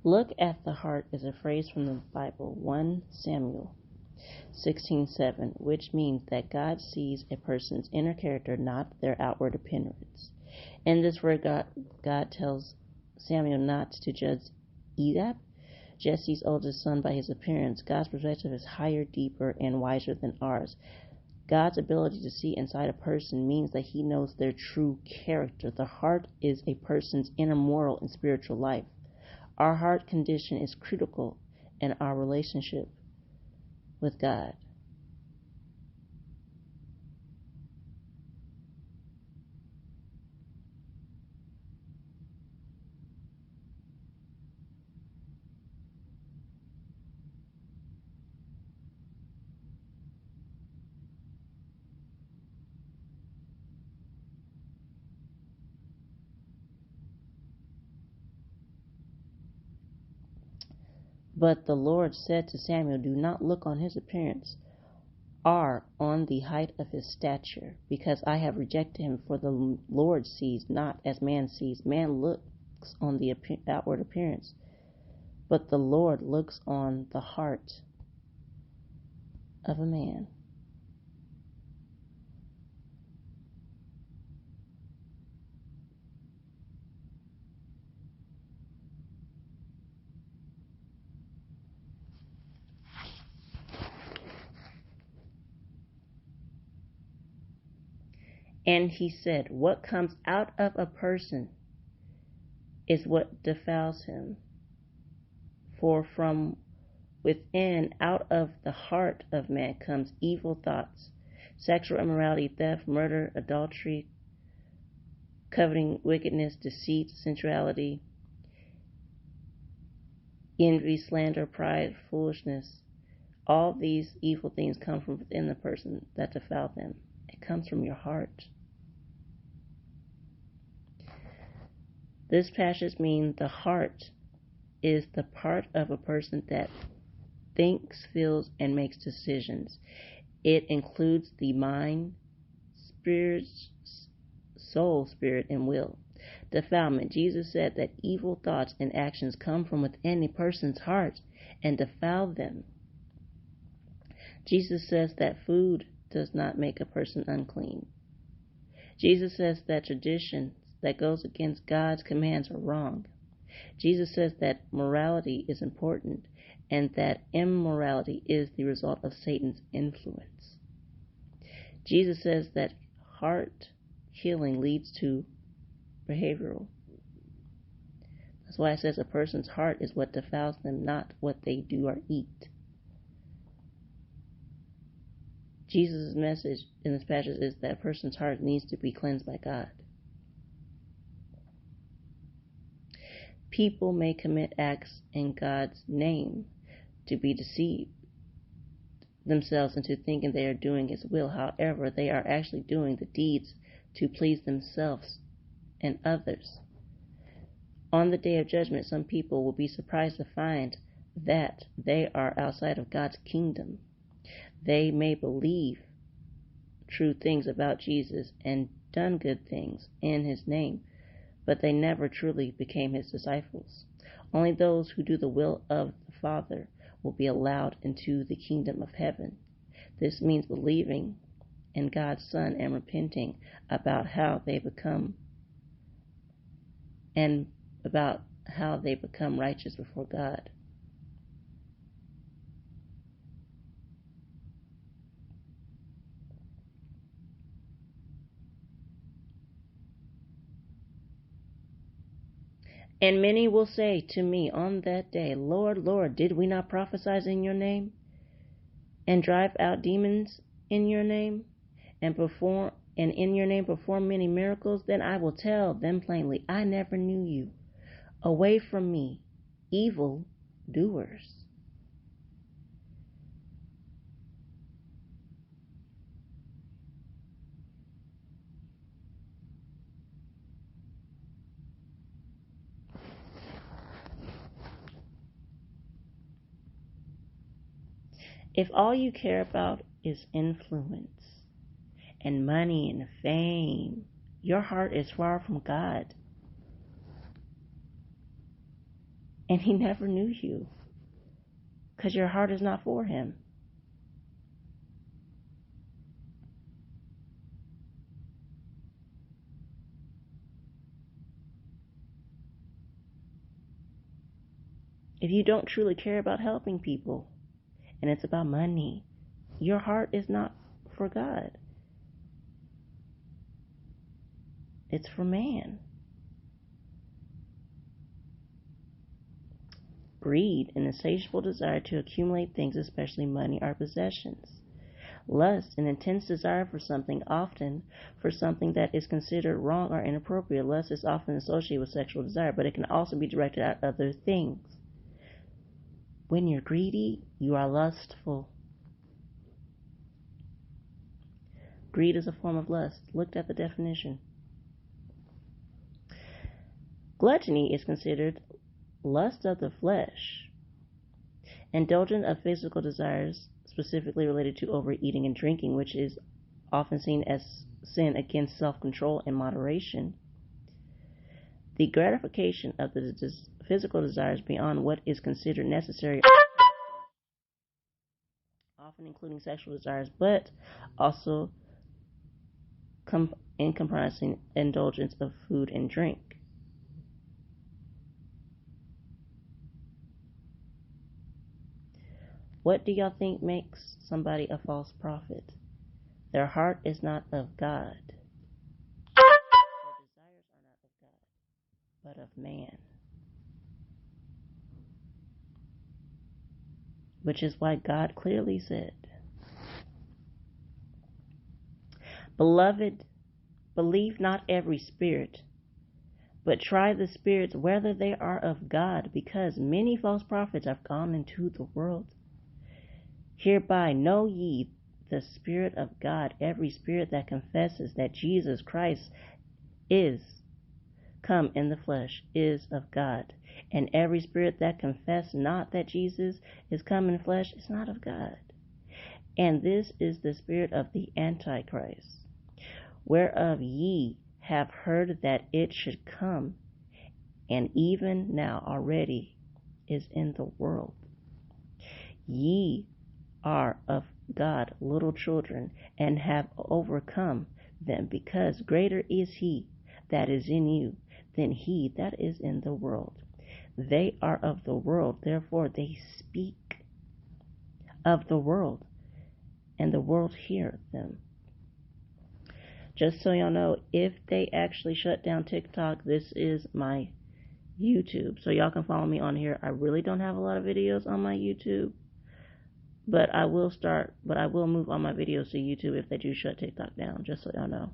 Look at the heart is a phrase from the Bible, 1 Samuel 16:7, which means that God sees a person's inner character, not their outward appearance. In this word, God tells Samuel not to judge Eliab, Jesse's oldest son, by his appearance. God's perspective is higher, deeper, and wiser than ours. God's ability to see inside a person means that he knows their true character. The heart is a person's inner moral and spiritual life. Our heart condition is critical in our relationship with God. But the Lord said to Samuel, do not look on his appearance or on the height of his stature, because I have rejected him. For the Lord sees not as man sees. Man looks on the outward appearance, but the Lord looks on the heart of a man. And he said, what comes out of a person is what defiles him. For from within, out of the heart of man, comes evil thoughts, sexual immorality, theft, murder, adultery, coveting, wickedness, deceit, sensuality, envy, slander, pride, foolishness. All these evil things come from within the person that defile them. It comes from your heart. This passage means the heart is the part of a person that thinks, feels, and makes decisions. It includes the mind, spirit, soul, spirit, and will. Defilement. Jesus said that evil thoughts and actions come from within a person's heart and defile them. Jesus says that food does not make a person unclean. Jesus says that traditions that goes against God's commands are wrong. Jesus says that morality is important and that immorality is the result of Satan's influence. Jesus says that heart healing leads to behavioral. That's why it says a person's heart is what defiles them, not what they do or eat. Jesus' message in this passage is that a person's heart needs to be cleansed by God. People may commit acts in God's name to be deceived themselves into thinking they are doing His will. However, they are actually doing the deeds to please themselves and others. On the day of judgment, some people will be surprised to find that they are outside of God's kingdom. They may believe true things about Jesus and done good things in His name, but they never truly became His disciples. Only those who do the will of the Father will be allowed into the kingdom of heaven. This means believing in God's Son and repenting about how they become righteous before God. And many will say to me on that day, Lord, Lord, did we not prophesy in your name, and drive out demons in your name, and in your name perform many miracles? Then I will tell them plainly, I never knew you. Away from me, evil doers. If all you care about is influence and money and fame, your heart is far from God. And he never knew you because your heart is not for him. If you don't truly care about helping people and it's about money, your heart is not for God. It's for man. Greed, an insatiable desire to accumulate things, especially money or possessions. Lust, an intense desire for something, often for something that is considered wrong or inappropriate. Lust is often associated with sexual desire, but it can also be directed at other things. When you're greedy, you are lustful. Greed is a form of lust. Look at the definition. Gluttony is considered lust of the flesh, indulgence of physical desires, specifically related to overeating and drinking, which is often seen as sin against self-control and moderation. The gratification of the physical desires beyond what is considered necessary, often including sexual desires, but also comprising indulgence of food and drink. What do y'all think makes somebody a false prophet? Their heart is not of God. Their desires are not of God, but of man. Which is why God clearly said, Beloved, believe not every spirit, but try the spirits whether they are of God, because many false prophets have gone into the world. Hereby know ye the Spirit of God. Every spirit that confesses that Jesus Christ is come in the flesh is of God. And every spirit that confess not that Jesus is come in flesh is not of God. And this is the spirit of the Antichrist, whereof ye have heard that it should come, and even now already is in the world. Ye are of God, little children, and have overcome them, because greater is he that is in you than he that is in the world. They are of the world, therefore they speak of the world, and the world hear them. Just so y'all know, if they actually shut down TikTok, this is my YouTube. So y'all can follow me on here. I really don't have a lot of videos on my YouTube, but I will move all my videos to YouTube if they do shut TikTok down, just so y'all know.